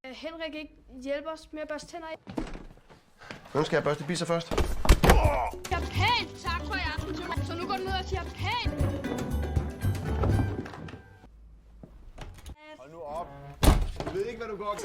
Henrik ikke hjælpe os med at børste tænder af? Hvem skal jeg børste bisser først? Jeg er pænt! Tak for jer, Anton. Så nu går du ned og siger pænt! Hold nu op. Du ved ikke, hvad du går.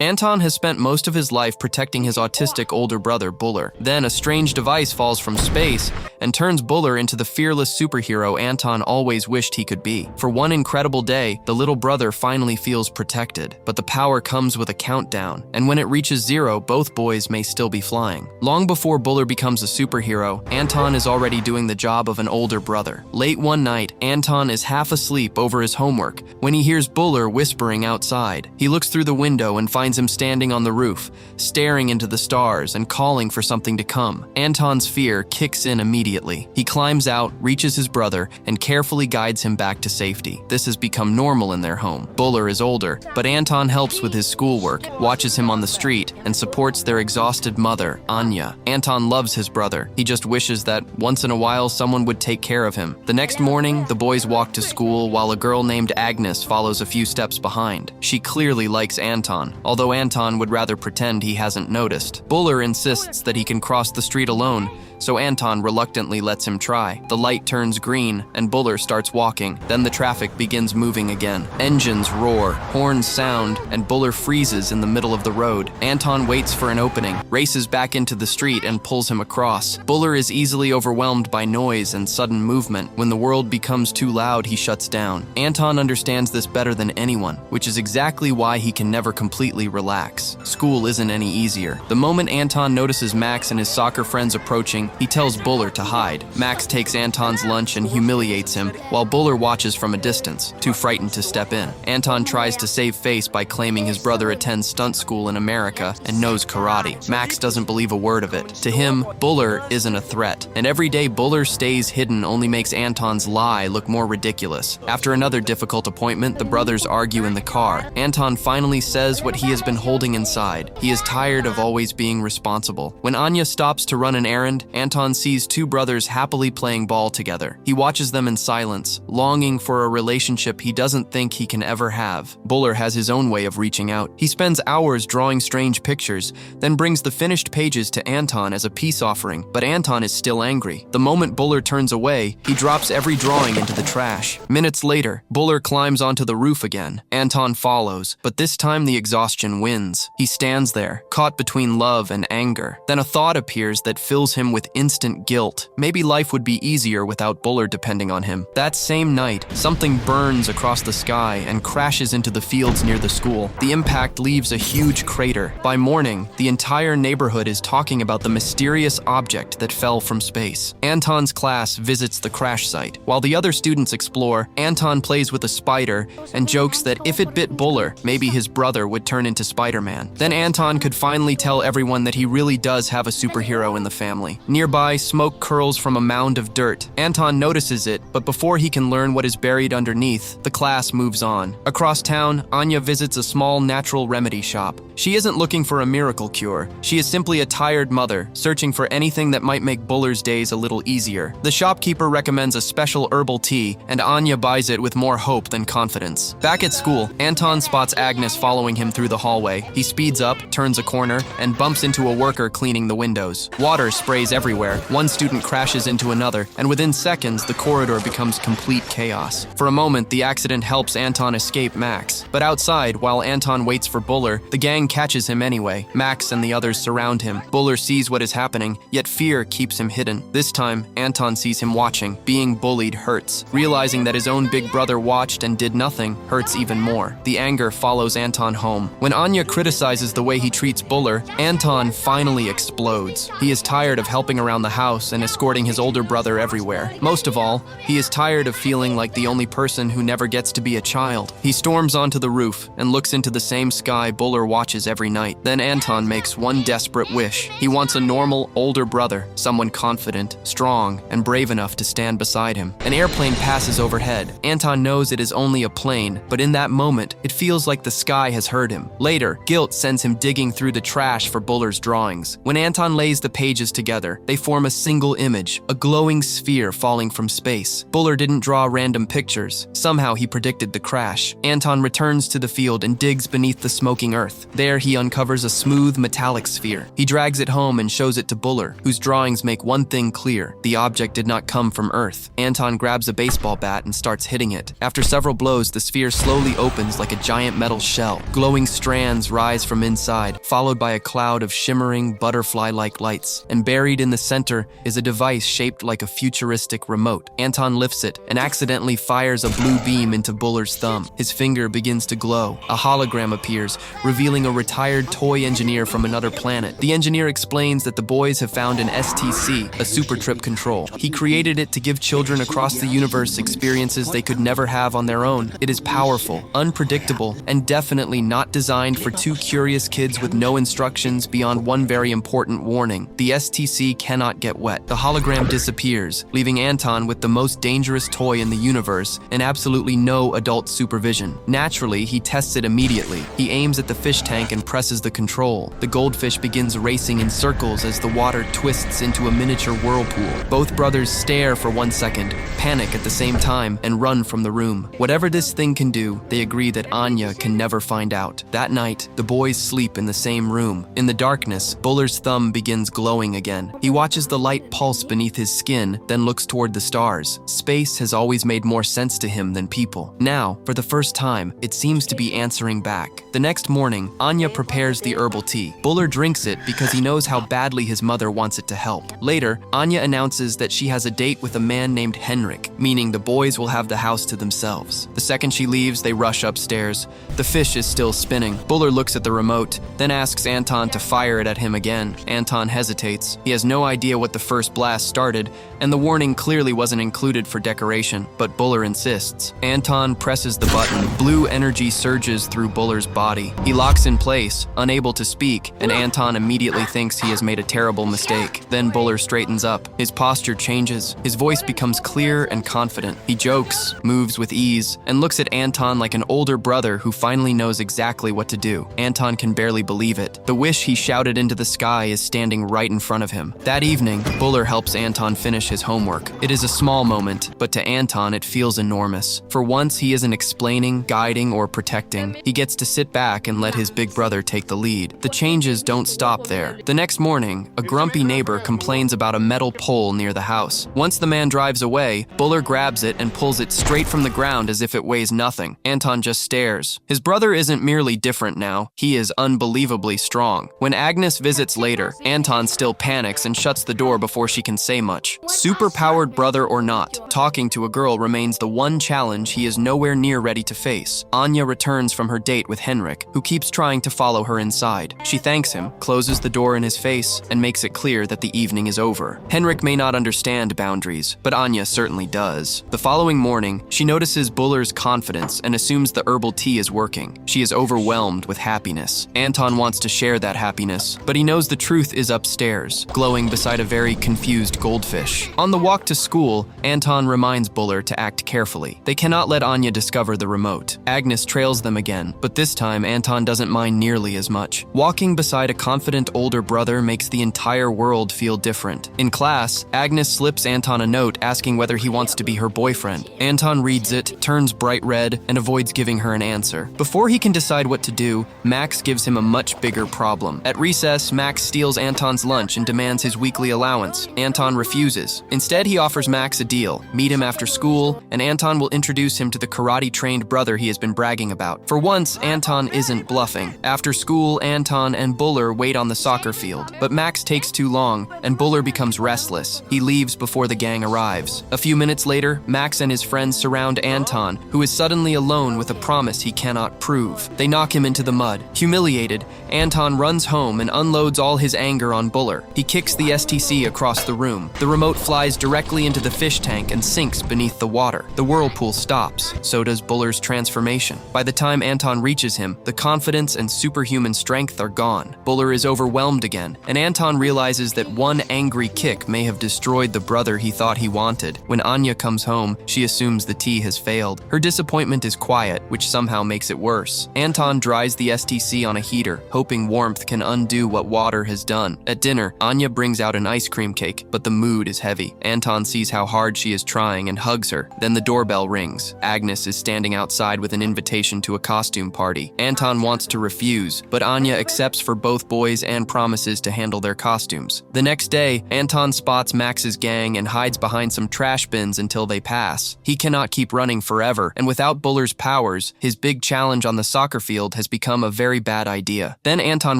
Anton has spent most of his life protecting his autistic older brother, Buller. Then a strange device falls from space and turns Buller into the fearless superhero Anton always wished he could be. For one incredible day, the little brother finally feels protected, but the power comes with a countdown, and when it reaches 0, both boys may still be flying. Long before Buller becomes a superhero, Anton is already doing the job of an older brother. Late one night, Anton is half asleep over his homework when he hears Buller whispering outside. He looks through the window and finds him standing on the roof, staring into the stars and calling for something to come. Anton's fear kicks in immediately. He climbs out, reaches his brother, and carefully guides him back to safety. This has become normal in their home. Buller is older, but Anton helps with his schoolwork, watches him on the street, and supports their exhausted mother, Anya. Anton loves his brother. He just wishes that once in a while someone would take care of him. The next morning, the boys walk to school while a girl named Agnes follows a few steps behind. She clearly likes Anton, although Anton would rather pretend he hasn't noticed. Buller insists that he can cross the street alone, so Anton reluctantly lets him try. The light turns green, and Buller starts walking. Then the traffic begins moving again. Engines roar, horns sound, and Buller freezes in the middle of the road. Anton waits for an opening, races back into the street, and pulls him across. Buller is easily overwhelmed by noise and sudden movement. When the world becomes too loud, he shuts down. Anton understands this better than anyone, which is exactly why he can never completely relax. School isn't any easier. The moment Anton notices Max and his soccer friends approaching, he tells Buller to hide. Max takes Anton's lunch and humiliates him, while Buller watches from a distance, too frightened to step in. Anton tries to save face by claiming his brother attends stunt school in America and knows karate. Max doesn't believe a word of it. To him, Buller isn't a threat, and every day Buller stays hidden only makes Anton's lie look more ridiculous. After another difficult appointment, the brothers argue in the car. Anton finally says what he has been holding inside. He is tired of always being responsible. When Anya stops to run an errand, Anton sees two brothers happily playing ball together. He watches them in silence, longing for a relationship he doesn't think he can ever have. Buller has his own way of reaching out. He spends hours drawing strange pictures, then brings the finished pages to Anton as a peace offering, but Anton is still angry. The moment Buller turns away, he drops every drawing into the trash. Minutes later, Buller climbs onto the roof again. Anton follows, but this time the exhaustion wins. He stands there, caught between love and anger. Then a thought appears that fills him with instant guilt. Maybe life would be easier without Buller depending on him. That same night, something burns across the sky and crashes into the fields near the school. The impact leaves a huge crater. By morning, the entire neighborhood is talking about the mysterious object that fell from space. Anton's class visits the crash site. While the other students explore, Anton plays with a spider and jokes that if it bit Buller, maybe his brother would turn into Spider-Man. Then Anton could finally tell everyone that he really does have a superhero in the family. Nearby, smoke curls from a mound of dirt. Anton notices it, but before he can learn what is buried underneath, the class moves on. Across town, Anya visits a small natural remedy shop. She isn't looking for a miracle cure. She is simply a tired mother, searching for anything that might make Buller's days a little easier. The shopkeeper recommends a special herbal tea, and Anya buys it with more hope than confidence. Back at school, Anton spots Agnes following him through the hallway. He speeds up, turns a corner, and bumps into a worker cleaning the windows. Water sprays everywhere. One student crashes into another, and within seconds, the corridor becomes complete chaos. For a moment, the accident helps Anton escape Max. But outside, while Anton waits for Buller, the gang catches him anyway. Max and the others surround him. Buller sees what is happening, yet fear keeps him hidden. This time, Anton sees him watching. Being bullied hurts. Realizing that his own big brother watched and did nothing hurts even more. The anger follows Anton home. When Anya criticizes the way he treats Buller, Anton finally explodes. He is tired of helping around the house and escorting his older brother everywhere. Most of all, he is tired of feeling like the only person who never gets to be a child. He storms onto the roof and looks into the same sky Buller watches every night. Then Anton makes one desperate wish. He wants a normal, older brother, someone confident, strong, and brave enough to stand beside him. An airplane passes overhead. Anton knows it is only a plane, but in that moment, it feels like the sky has heard him. Later, guilt sends him digging through the trash for Buller's drawings. When Anton lays the pages together, together, they form a single image, a glowing sphere falling from space. Buller didn't draw random pictures. Somehow he predicted the crash. Anton returns to the field and digs beneath the smoking earth. There he uncovers a smooth metallic sphere. He drags it home and shows it to Buller, whose drawings make one thing clear: the object did not come from Earth. Anton grabs a baseball bat and starts hitting it. After several blows, the sphere slowly opens like a giant metal shell. Glowing strands rise from inside, followed by a cloud of shimmering, butterfly-like lights. And buried in the center is a device shaped like a futuristic remote. Anton lifts it and accidentally fires a blue beam into Buller's thumb. His finger begins to glow. A hologram appears, revealing a retired toy engineer from another planet. The engineer explains that the boys have found an STC, a super trip control. He created it to give children across the universe experiences they could never have on their own. It is powerful, unpredictable, and definitely not designed for two curious kids with no instructions beyond one very important warning: the STC cannot get wet. The hologram disappears, leaving Anton with the most dangerous toy in the universe and absolutely no adult supervision. Naturally, he tests it immediately. He aims at the fish tank and presses the control. The goldfish begins racing in circles as the water twists into a miniature whirlpool. Both brothers stare for 1 second, panic at the same time, and run from the room. Whatever this thing can do, they agree that Anya can never find out. That night, the boys sleep in the same room. In the darkness, Buller's thumb begins glowing again. He watches the light pulse beneath his skin, then looks toward the stars. Space has always made more sense to him than people. Now, for the first time, it seems to be answering back. The next morning, Anya prepares the herbal tea. Buller drinks it because he knows how badly his mother wants it to help. Later, Anya announces that she has a date with a man named Henrik, meaning the boys will have the house to themselves. The second she leaves, they rush upstairs. The fish is still spinning. Buller looks at the remote, then asks Anton to fire it at him again. Anton hesitates. He has no idea what the first blast started, and the warning clearly wasn't included for decoration, but Buller insists. Anton presses the button. Blue energy surges through Buller's body. He locks in place, unable to speak, and Anton immediately thinks he has made a terrible mistake. Then Buller straightens up. His posture changes. His voice becomes clear and confident. He jokes, moves with ease, and looks at Anton like an older brother who finally knows exactly what to do. Anton can barely believe it. The wish he shouted into the sky is standing right in front of him. That evening, Buller helps Anton finish his homework. It is a small moment, but to Anton it feels enormous. For once, he isn't explaining, guiding, or protecting. He gets to sit back and let his big brother take the lead. The changes don't stop there. The next morning, a grumpy neighbor complains about a metal pole near the house. Once the man drives away, Buller grabs it and pulls it straight from the ground as if it weighs nothing. Anton just stares. His brother isn't merely different now, he is unbelievably strong. When Agnes visits later, Anton still panics and shuts the door before she can say much. Superpowered brother or not, talking to a girl remains the one challenge he is nowhere near ready to face. Anya returns from her date with Henrik, who keeps trying to follow her inside. She thanks him, closes the door in his face, and makes it clear that the evening is over. Henrik may not understand boundaries, but Anya certainly does. The following morning, she notices Buller's confidence and assumes the herbal tea is working. She is overwhelmed with happiness. Anton wants to share that happiness, but he knows the truth is upstairs, glowing beside a very confused goldfish. On the walk to school, Anton reminds Buller to act carefully. They cannot let Anya discover the remote. Agnes trails them again, but this time Anton doesn't mind nearly as much. Walking beside a confident older brother makes the entire world feel different. In class, Agnes slips Anton a note asking whether he wants to be her boyfriend. Anton reads it, turns bright red, and avoids giving her an answer. Before he can decide what to do, Max gives him a much bigger problem. At recess, Max steals Anton's lunch and demands his weekly allowance. Anton refuses. Instead, he offers Max a deal: meet him after school, and Anton will introduce him to the karate-trained brother he has been bragging about. For once, Anton isn't bluffing. After school, Anton and Buller wait on the soccer field, but Max takes too long, and Buller becomes restless. He leaves before the gang arrives. A few minutes later, Max and his friends surround Anton, who is suddenly alone with a promise he cannot prove. They knock him into the mud. Humiliated, Anton runs home and unloads all his anger on Buller. He kicks the STC across the room. The remote flies directly into the fish tank and sinks beneath the water. The whirlpool stops. So does Buller's transformation. By the time Anton reaches him, the confidence and superhuman strength are gone. Buller is overwhelmed again, and Anton realizes that one angry kick may have destroyed the brother he thought he wanted. When Anya comes home, she assumes the tea has failed. Her disappointment is quiet, which somehow makes it worse. Anton dries the STC on a heater, hoping warmth can undo what water has done. At dinner, Anya brings brings out an ice cream cake, but the mood is heavy. Anton sees how hard she is trying and hugs her. Then the doorbell rings. Agnes is standing outside with an invitation to a costume party. Anton wants to refuse, but Anya accepts for both boys and promises to handle their costumes. The next day, Anton spots Max's gang and hides behind some trash bins until they pass. He cannot keep running forever, and without Buller's powers, his big challenge on the soccer field has become a very bad idea. Then Anton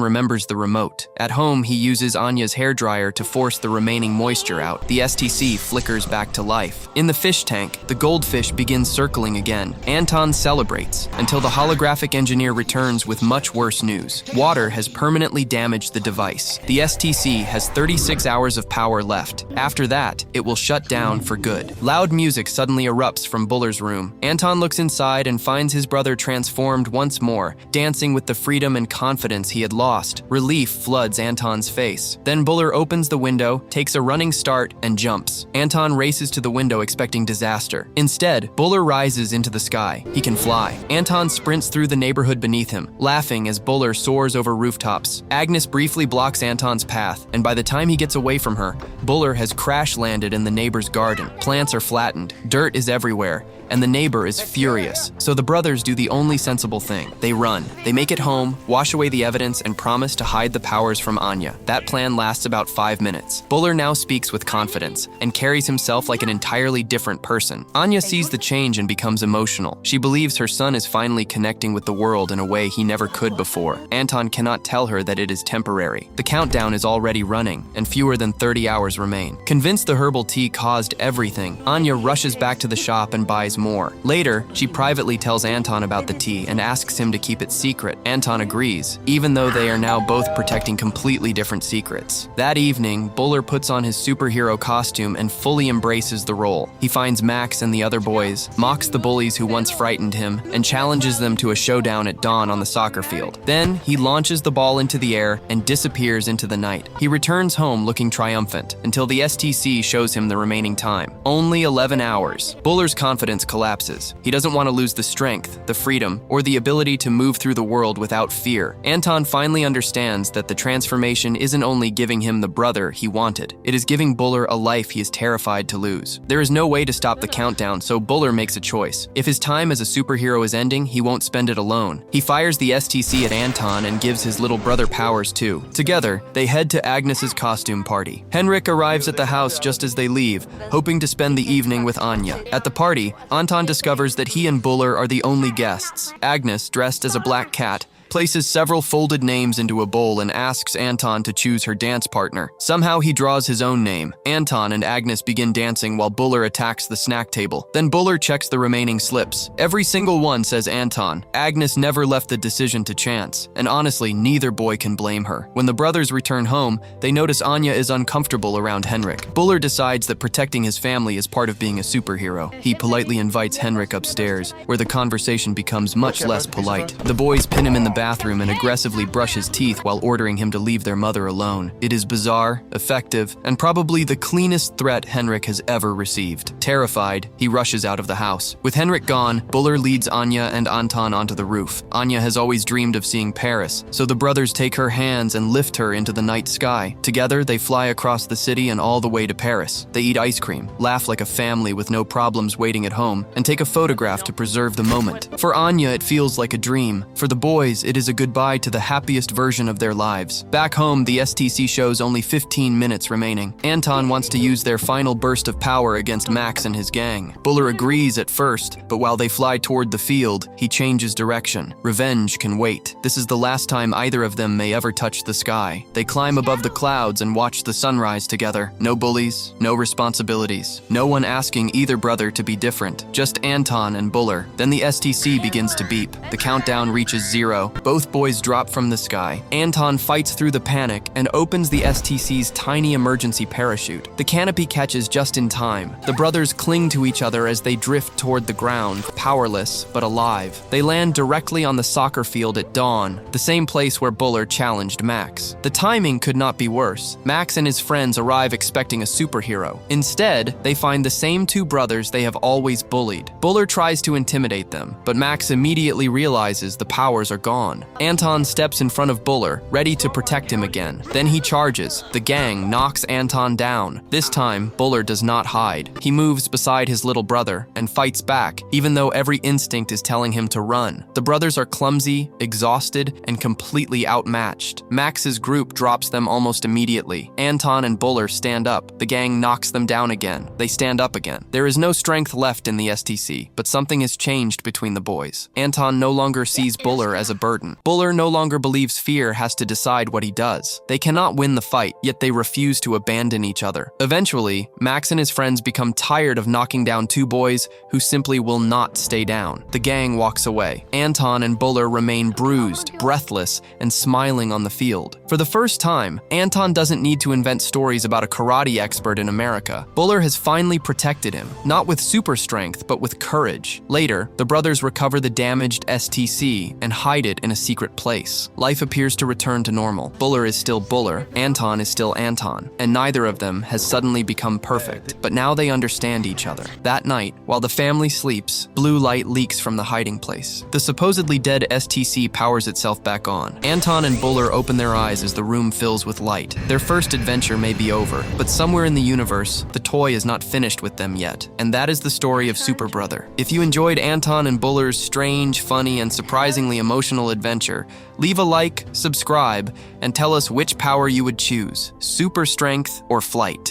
remembers the remote. At home, he uses Anya's hairdryer to force the remaining moisture out. The STC flickers back to life. In the fish tank, the goldfish begins circling again. Anton celebrates until the holographic engineer returns with much worse news. Water has permanently damaged the device. The STC has 36 hours of power left. After that, it will shut down for good. Loud music suddenly erupts from Buller's room. Anton looks inside and finds his brother transformed once more, dancing with the freedom and confidence he had lost. Relief floods Anton's face. Then Buller opens the window, takes a running start, and jumps. Anton races to the window expecting disaster. Instead, Buller rises into the sky. He can fly. Anton sprints through the neighborhood beneath him, laughing as Buller soars over rooftops. Agnes briefly blocks Anton's path, and by the time he gets away from her, Buller has crash-landed in the neighbor's garden. Plants are flattened, dirt is everywhere, and the neighbor is furious. So the brothers do the only sensible thing. They run. They make it home, wash away the evidence, and promise to hide the powers from Anya. That plan lasts about 5 minutes. Buller now speaks with confidence and carries himself like an entirely different person. Anya sees the change and becomes emotional. She believes her son is finally connecting with the world in a way he never could before. Anton cannot tell her that it is temporary. The countdown is already running, and fewer than 30 hours remain. Convinced the herbal tea caused everything, Anya rushes back to the shop and buys more. Later, she privately tells Anton about the tea and asks him to keep it secret. Anton agrees, even though they are now both protecting completely different secrets. That evening, Buller puts on his superhero costume and fully embraces the role. He finds Max and the other boys, mocks the bullies who once frightened him, and challenges them to a showdown at dawn on the soccer field. Then, he launches the ball into the air and disappears into the night. He returns home looking triumphant, until the STC shows him the remaining time. Only 11 hours. Buller's confidence collapses. He doesn't want to lose the strength, the freedom, or the ability to move through the world without fear. Anton finally understands that the transformation isn't only giving him the brother he wanted, it is giving Buller a life he is terrified to lose. There is no way to stop the countdown, so Buller makes a choice. If his time as a superhero is ending, he won't spend it alone. He fires the STC at Anton and gives his little brother powers too. Together, they head to Agnes's costume party. Henrik arrives at the house just as they leave, hoping to spend the evening with Anya. At the party, Anton discovers that he and Buller are the only guests. Agnes, dressed as a black cat, places several folded names into a bowl and asks Anton to choose her dance partner. Somehow he draws his own name. Anton and Agnes begin dancing while Buller attacks the snack table. Then Buller checks the remaining slips. Every single one says Anton. Agnes never left the decision to chance, and honestly, neither boy can blame her. When the brothers return home, they notice Anya is uncomfortable around Henrik. Buller decides that protecting his family is part of being a superhero. He politely invites Henrik upstairs, where the conversation becomes much less polite. The boys pin him in the bathroom and aggressively brush his teeth while ordering him to leave their mother alone. It is bizarre, effective, and probably the cleanest threat Henrik has ever received. Terrified, he rushes out of the house. With Henrik gone, Buller leads Anya and Anton onto the roof. Anya has always dreamed of seeing Paris, so the brothers take her hands and lift her into the night sky. Together, they fly across the city and all the way to Paris. They eat ice cream, laugh like a family with no problems waiting at home, and take a photograph to preserve the moment. For Anya, it feels like a dream. For the boys, it is a goodbye to the happiest version of their lives. Back home, the STC shows only 15 minutes remaining. Anton wants to use their final burst of power against Max and his gang. Buller agrees at first, but while they fly toward the field, he changes direction. Revenge can wait. This is the last time either of them may ever touch the sky. They climb above the clouds and watch the sunrise together. No bullies, no responsibilities. No one asking either brother to be different. Just Anton and Buller. Then the STC begins to beep. The countdown reaches 0. Both boys drop from the sky. Anton fights through the panic and opens the STC's tiny emergency parachute. The canopy catches just in time. The brothers cling to each other as they drift toward the ground, powerless but alive. They land directly on the soccer field at dawn, the same place where Buller challenged Max. The timing could not be worse. Max and his friends arrive expecting a superhero. Instead, they find the same two brothers they have always bullied. Buller tries to intimidate them, but Max immediately realizes the powers are gone. gone. Anton steps in front of Buller, ready to protect him again. Then he charges. The gang knocks Anton down. This time, Buller does not hide. He moves beside his little brother and fights back, even though every instinct is telling him to run. The brothers are clumsy, exhausted, and completely outmatched. Max's group drops them almost immediately. Anton and Buller stand up. The gang knocks them down again. They stand up again. There is no strength left in the STC, but something has changed between the boys. Anton no longer sees Buller as a burden. Buller no longer believes fear has to decide what he does. They cannot win the fight, yet they refuse to abandon each other. Eventually, Max and his friends become tired of knocking down two boys who simply will not stay down. The gang walks away. Anton and Buller remain bruised, breathless, and smiling on the field. For the first time, Anton doesn't need to invent stories about a karate expert in America. Buller has finally protected him, not with super strength, but with courage. Later, the brothers recover the damaged STC and hide it in a secret place. Life appears to return to normal. Buller is still Buller, Anton is still Anton, and neither of them has suddenly become perfect, but now they understand each other. That night, while the family sleeps, blue light leaks from the hiding place. The supposedly dead STC powers itself back on. Anton and Buller open their eyes as the room fills with light. Their first adventure may be over, but somewhere in the universe, the toy is not finished with them yet. And that is the story of Superbrother. If you enjoyed Anton and Buller's strange, funny, and surprisingly emotional adventure, leave a like, subscribe, and tell us which power you would choose, super strength or flight.